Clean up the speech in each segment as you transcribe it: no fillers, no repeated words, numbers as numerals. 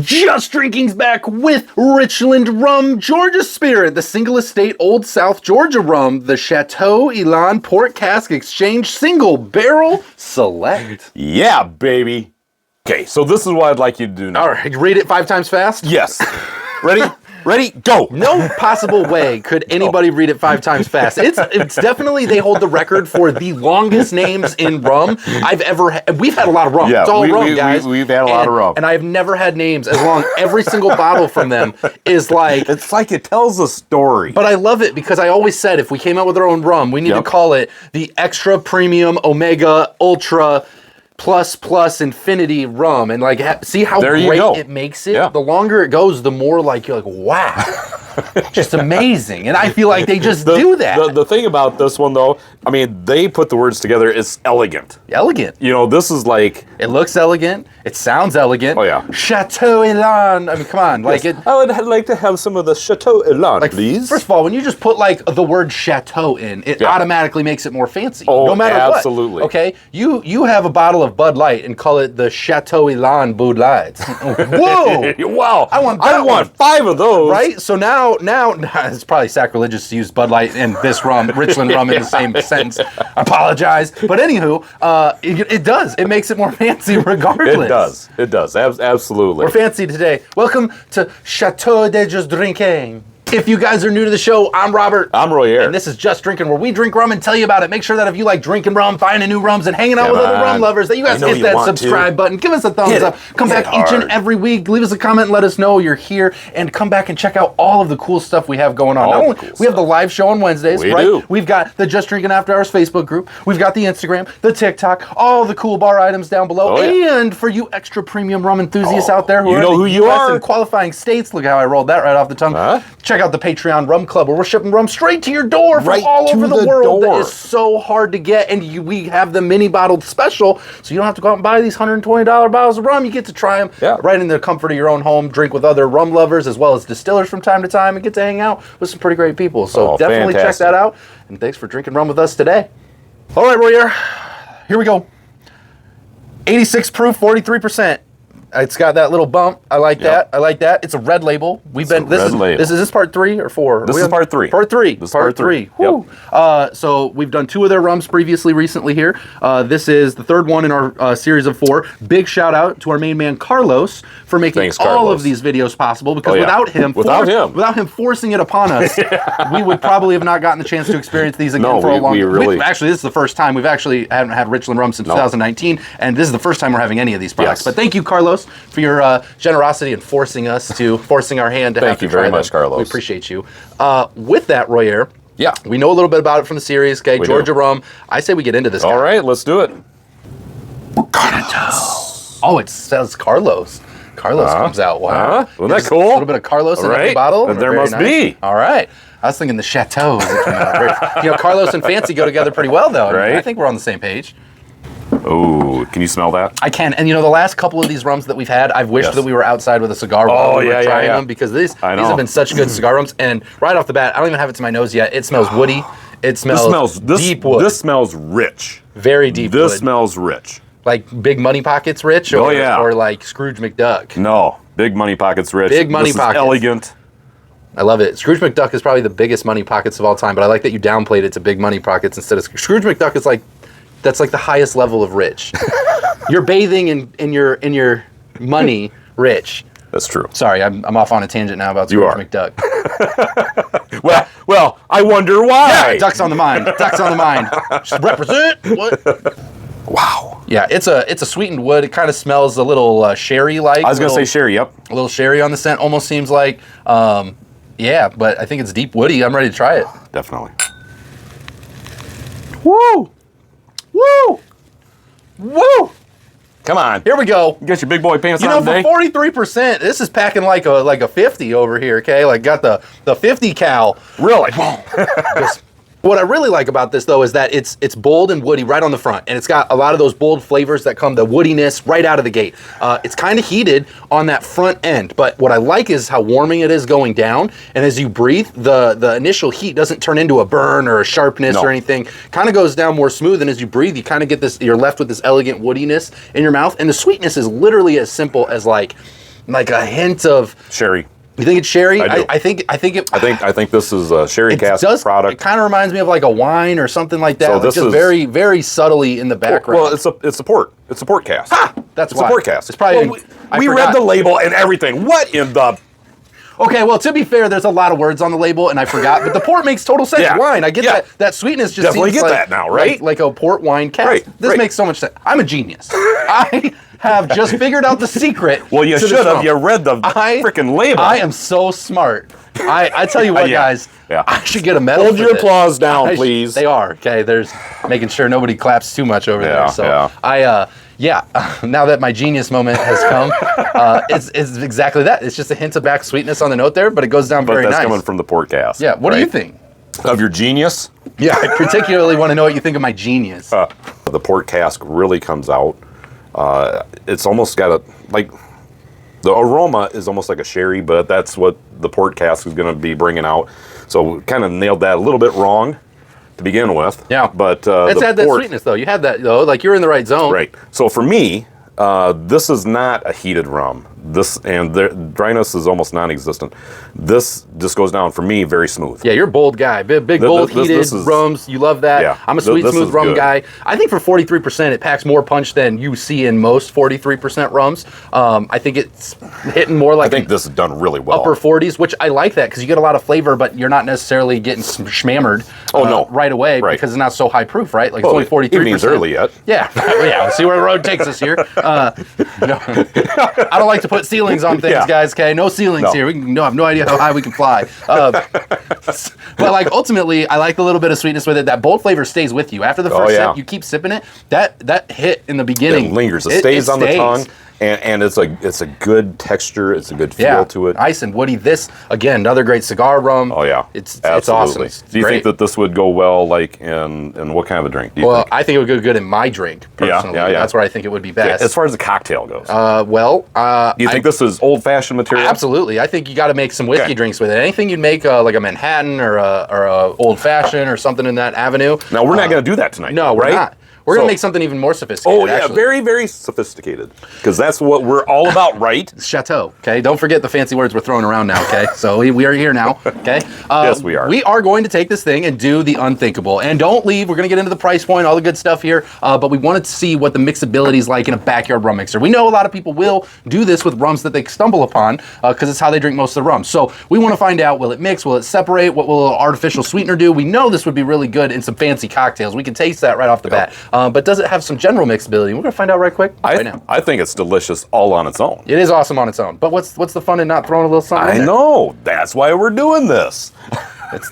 Just Drinking's back with Richland Rum, Georgia Spirit, the single estate Old South Georgia rum, the Chateau, Elan, Port Cask Exchange Single Barrel Select. Yeah, baby. Okay, so this is what I'd like you to do now. All right, read it 5 times fast? Yes. Ready? Ready? Go. No possible way could anybody read it 5 times fast. It's definitely, they hold the record for the longest names in rum I've ever had. We've had a lot of rum. Yeah, it's all rum, guys. We've had a lot of rum. And I've never had names as long. Every single bottle from them is like... It's like it tells a story. But I love it because I always said if we came out with our own rum, we need to call it the Extra Premium Omega Ultra plus infinity rum, and like see how great it makes it. Yeah. The longer it goes, the more like you're like, wow, just amazing. And I feel like they just do that. The thing about this one though, I mean, they put the words together. It's elegant. Elegant. You know, this is like, it looks elegant. It sounds elegant. Oh yeah. Chateau Elan. I mean, come on, like it. I would like to have some of the Chateau Elan, like, please. First of all, when you just put like the word chateau in, it automatically makes it more fancy. Oh, no matter absolutely. what. Okay, you have a bottle of Bud Light and call it the Chateau Elan Bud Light. Whoa! Wow! I want 5 of those. Right? So now it's probably sacrilegious to use Bud Light and this rum, Richland rum, in the same sentence. I apologize, but anywho, it does. It makes it more fancy regardless. It does. It does. Absolutely. We're fancy today. Welcome to Chateau de Just Drinking. If you guys are new to the show, I'm Robert. I'm Royer. And this is Just Drinking, where we drink rum and tell you about it. Make sure that if you like drinking rum, finding new rums, and hanging out with other rum lovers, that you guys hit that subscribe button. Give us a thumbs up. Come back each and every week. Leave us a comment and let us know you're here. And come back and check out all of the cool stuff we have going on. We have the live show on Wednesdays, right? We've got the Just Drinking After Hours Facebook group. We've got the Instagram, the TikTok, all the cool bar items down below. And for you extra premium rum enthusiasts out there who are in the US and qualifying states, look how I rolled that right off the tongue. Check out the Patreon Rum Club, where we're shipping rum straight to your door from all over the world. That is so hard to get, and we have the mini bottled special, so you don't have to go out and buy these $120 bottles of rum. You get to try them right in the comfort of your own home, drink with other rum lovers as well as distillers from time to time, and get to hang out with some pretty great people. So definitely check that out, and thanks for drinking rum with us today. All right, Royer, here we go. 86 proof, 43%. It's got that little bump. I like that. I like that. It's a red label. This is part 3 or 4? This is part 3. Part 3. This is part 3. Woo. So we've done 2 of their rums recently here. This is the 3rd one in our series of 4. Big shout out to our main man Carlos for making all of these videos possible, because without him forcing it upon us, we would probably have not gotten the chance to experience these again for a long time. Actually, this is the first time. Haven't had Richland rum since 2019, and this is the first time we're having any of these products. But thank you, Carlos, for your generosity in forcing our hand to have to try them. Thank you very much, Carlos. We appreciate you. With that, Royer, we know a little bit about it from the series, okay? Georgia rum. I say we get into this. All right, let's do it. Carlos. Oh, it says Carlos. Carlos comes out. Wow. Wasn't that cool? A little bit of Carlos in every bottle. There must be. All right. I was thinking the Chateau. Carlos and fancy go together pretty well, though. I think we're on the same page. Oh, can you smell that? I can. And the last couple of these rums that we've had, I've wished that we were outside with a cigar while we were trying them, because these have been such good cigar rums. And right off the bat, I don't even have it to my nose yet. It smells woody. It smells deep wood. This smells rich. Very deep wood. This smells rich. Like Big Money Pockets rich? Or like Scrooge McDuck? No, Big Money Pockets rich. Big Money Pockets. Elegant. I love it. Scrooge McDuck is probably the biggest Money Pockets of all time, but I like that you downplayed it to Big Money Pockets instead of Scrooge McDuck. Is like, that's like the highest level of rich. You're bathing in your money rich. That's true. Sorry, I'm off on a tangent now about Scrooge McDuck. well, I wonder why. Yeah, ducks on the mind. Ducks on the mind. Just represent. What? Wow. Yeah, it's a sweetened wood. It kind of smells a little sherry-like. I was going to say sherry, yep. A little sherry on the scent. Almost seems like, but I think it's deep woody. I'm ready to try it. Definitely. Woo! Woo! Woo! Come on. Here we go. You got your big boy pants on today. For 43%, this is packing like a 50 over here, okay? Like got the 50 cal. Really? Just What I really like about this, though, is that it's bold and woody right on the front, and it's got a lot of those bold flavors that come, the woodiness right out of the gate. It's kind of heated on that front end, but what I like is how warming it is going down, and as you breathe, the initial heat doesn't turn into a burn or a sharpness or anything. Kind of goes down more smooth, and as you breathe, you kind of get this, you're left with this elegant woodiness in your mouth, and the sweetness is literally as simple as like, like a hint of sherry. You think it's sherry? I do. I think this is a sherry cask product. It kind of reminds me of like a wine or something like that. So this is very, very subtly in the background. Well, it's a port. It's a port cask. That's why. It's a port cask. It's probably. We read the label and everything. What in the? Okay, well, to be fair, there's a lot of words on the label, and I forgot. But the port makes total sense. Yeah. Wine, I get that. That sweetness just definitely seems get like, that now, right? Like a port wine cask. Right. This makes so much sense. I'm a genius. I have just figured out the secret. Well, you should have. You read the freaking label. I am so smart. I tell you what, guys. Yeah. I should get a medal. Hold your applause down, please. They are okay. There's making sure nobody claps too much over there. So now that my genius moment has come, it's exactly that. It's just a hint of back sweetness on the note there, but it goes down very nice. But that's coming from the port cask. Yeah. What do you think? Of your genius? Yeah, I particularly want to know what you think of my genius. The port cask really comes out. It's almost got the aroma is almost like a sherry, but that's what the port cask is going to be bringing out. So kind of nailed that a little bit wrong to begin with. Yeah. But it's had that sweetness, though. You had that, though. Like, you're in the right zone. Right. So for me, this is not a heated rum. The dryness is almost non-existent. This just goes down for me very smooth. Yeah, you're a bold guy. Big bold, heated rums. You love that. Yeah, I'm a sweet, smooth rum guy. I think for 43%, it packs more punch than you see in most 43% rums. I think it's hitting more like. I think this is done really well. Upper 40s, which I like that because you get a lot of flavor, but you're not necessarily getting schmammered. Right away because it's not so high proof, right? Like it's only 43%. Evening's early yet. Yeah, yeah. We'll see where the road takes us here. I don't like to put ceilings on things, guys. Okay, no ceilings here. We have no idea how high we can fly. But like ultimately, I like the little bit of sweetness with it. That bold flavor stays with you after the first sip. You keep sipping it. That hit in the beginning, it lingers. It stays on the tongue. And it's a good texture. It's a good feel to it. Nice and woody. This again, another great cigar rum. Oh yeah, it's awesome. Do you think that this would go well, like in what kind of a drink? Do you think? I think it would go good in my drink personally. Yeah. That's where I think it would be best. As far as the cocktail goes. Do you think this is old-fashioned material? Absolutely. I think you got to make some whiskey drinks with it. Anything you'd make like a Manhattan or a old-fashioned or something in that avenue. Now we're not going to do that tonight. No, we're not. We're going to make something even more sophisticated. Oh, yeah, actually. Very, very sophisticated. Because that's what we're all about, right? Chateau, okay? Don't forget the fancy words we're throwing around now, okay? So we are here now, okay? Yes, we are. We are going to take this thing and do the unthinkable. And don't leave. We're going to get into the price point, all the good stuff here. But we wanted to see what the mixability is like in a backyard rum mixer. We know a lot of people will do this with rums that they stumble upon because it's how they drink most of the rum. So we want to find out, will it mix? Will it separate? What will an artificial sweetener do? We know this would be really good in some fancy cocktails. We can taste that right off the bat. But does it have some general mixability? We're going to find out right quick, right now. I think it's delicious all on its own. It is awesome on its own. But what's the fun in not throwing a little something in there? I know. That's why we're doing this.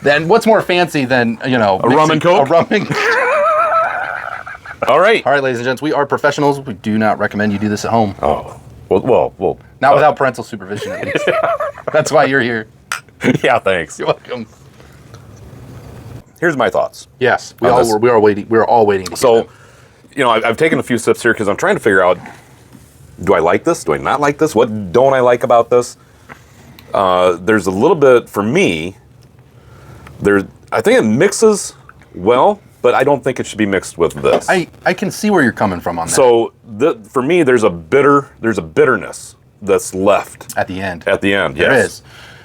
Then what's more fancy than, a rum and Coke? A rum and All right. All right, ladies and gents, we are professionals. We do not recommend you do this at home. Oh. Well. Not without parental supervision, at least. That's why you're here. Yeah, thanks. You're welcome. Here's my thoughts. Yes, we are waiting. We're all waiting. So, I've taken a few sips here because I'm trying to figure out, do I like this? Do I not like this? What don't I like about this? There's a little bit, for me, I think it mixes well, but I don't think it should be mixed with this. I can see where you're coming from on that. So, for me, there's a bitterness that's left. At the end. At the end, yes. There is.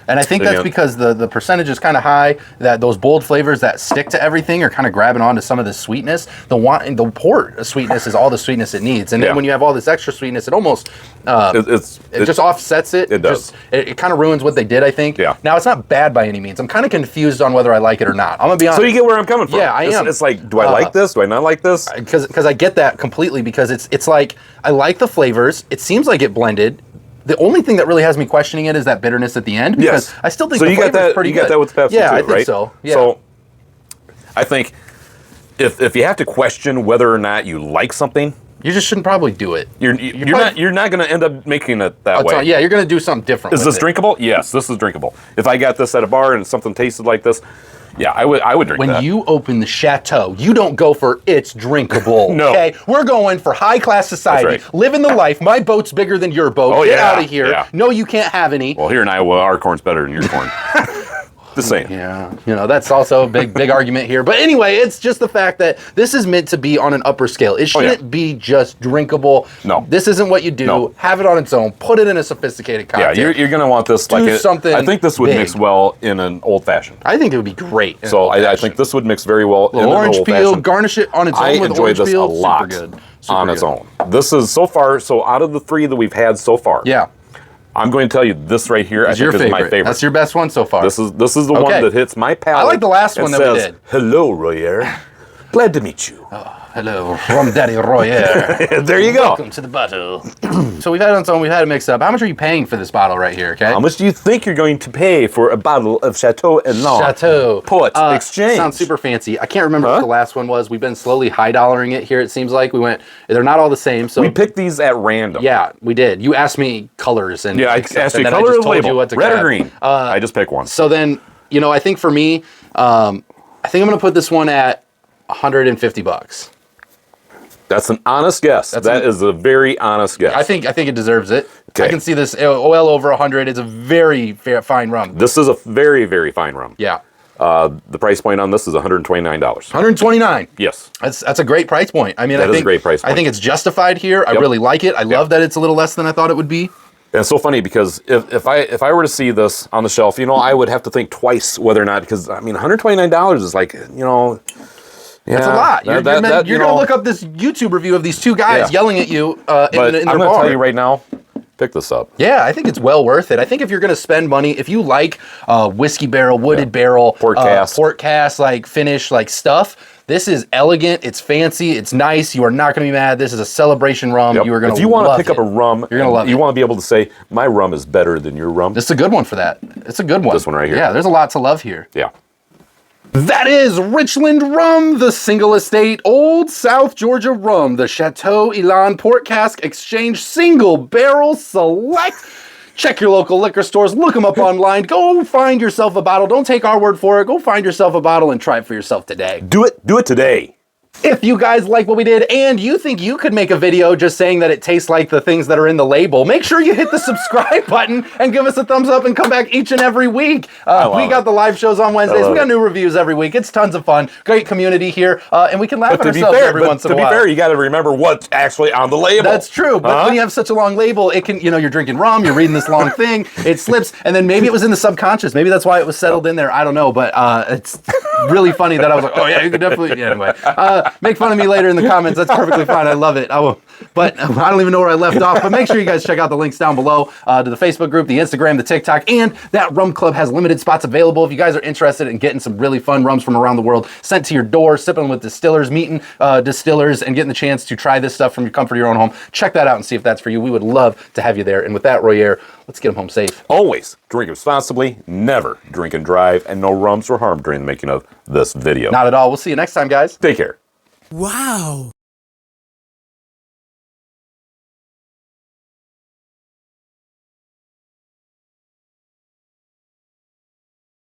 And I think that's because the percentage is kind of high, that those bold flavors that stick to everything are kind of grabbing onto some of the sweetness. The port sweetness is all the sweetness it needs. And then when you have all this extra sweetness, it almost it just offsets it. It does. It kind of ruins what they did, I think. Yeah. Now, it's not bad by any means. I'm kind of confused on whether I like it or not. I'm going to be honest. So you get where I'm coming from. Yeah, I am. It's like, do I like this? Do I not like this? Because I get that completely, because it's like, I like the flavors. It seems like it blended. The only thing that really has me questioning it is that bitterness at the end, because I still think the flavor is pretty good. You got that with Pepsi too, right? Yeah, I think so. Yeah. So I think if you have to question whether or not you like something, you just shouldn't probably do it. You're not going to end up making it that way. Yeah, you're going to do something different. Is this drinkable? Yes, this is drinkable. If I got this at a bar and something tasted like this, yeah, I would drink that. When you open the Chateau, you don't go for it's drinkable. No. Okay? We're going for high class society. That's right. Living the life. My boat's bigger than your boat. Oh, Get out of here. Yeah. No, you can't have any. Well, here in Iowa, our corn's better than your corn. Just saying. Yeah, that's also a big argument here. But anyway, it's just the fact that this is meant to be on an upper scale. It shouldn't be just drinkable. No. This isn't what you do. No. Have it on its own. Put it in a sophisticated cocktail. Yeah, you're going to want this something I think this would big. mix well in an old-fashioned. I think it would be great. So I think this would mix very well in an orange old-fashioned. peel, garnish it on its own with enjoy orange this peel. a lot Super good. on its own. This is so out of the 3 that we've had so far. Yeah. I'm going to tell you this right here. I think is my favorite. That's your best one so far. This is the one that hits my palate. I like the last one that we did. Hello, Royer. Glad to meet you. Hello, Rum Daddy Royer. There you go. Welcome to the bottle. So we've had it on its own. We've had it mixed up. How much are you paying for this bottle right here? Okay. How much do you think you're going to pay for a bottle of Chateau Elan? Chateau Port Exchange. Sounds super fancy. I can't remember what the last one was. We've been slowly high-dollaring it here. It seems like they're not all the same. So we picked these at random. Yeah, we did. You asked me colors and I asked you color of label. Red or green. I just picked one. So then, I think for me, I think I'm going to put this one at $150. That's an honest guess. That is a very honest guess. I think it deserves it. Okay. I can see this well over 100. It's a very fine rum. This is a very, very fine rum. Yeah. The price point on this is $129. $129. Yes. That's a great price point. I mean, that is a great price point. I think it's justified here. I really like it. I love that it's a little less than I thought it would be. And it's so funny because if I were to see this on the shelf, I would have to think twice whether or not, because I mean, $129 is like, Yeah, that's a lot. You're going to look up this YouTube review of these two guys yelling at you in their bar. I'm going to tell you right now, pick this up. Yeah, I think it's well worth it. I think if you're going to spend money, if you like whiskey barrel, wooded barrel, port cask, like finish, like stuff, this is elegant. It's fancy. It's nice. You are not going to be mad. This is a celebration rum. Yep. You are going to. If you want to pick up a rum, you're going to love it. You want to be able to say, my rum is better than your rum. This is a good one for that. It's a good one. This one right here. Yeah, there's a lot to love here. Yeah. That is Richland Rum, the single estate Old South Georgia rum, the Chateau Elan Port Cask Exchange Single Barrel Select. Check your local liquor stores, look them up online, go find yourself a bottle. Don't take our word for it. Go find yourself a bottle and try it for yourself today. Do it today. If you guys like what we did and you think you could make a video just saying that it tastes like the things that are in the label, make sure you hit the subscribe button and give us a thumbs up and come back each and every week. We got the live shows on Wednesdays. We got new reviews every week. It's tons of fun. Great community here. And we can laugh at ourselves every once in a while. To be fair, you got to remember what's actually on the label. That's true. But when you have such a long label, it can, you're drinking rum, you're reading this long thing, it slips, and then maybe it was in the subconscious. Maybe that's why it was settled in there. I don't know. But it's really funny that I was like, oh yeah, you could definitely, anyway. Make fun of me later in the comments. That's perfectly fine. I love it. But I don't even know where I left off. But make sure you guys check out the links down below to the Facebook group, the Instagram, the TikTok, and that Rum Club has limited spots available. If you guys are interested in getting some really fun rums from around the world sent to your door, sipping with distillers, meeting distillers, and getting the chance to try this stuff from your comfort of your own home, check that out and see if that's for you. We would love to have you there. And with that, Royer, let's get them home safe. Always drink responsibly, never drink and drive, and no rums were harmed during the making of this video. Not at all. We'll see you next time, guys. Take care. Wow.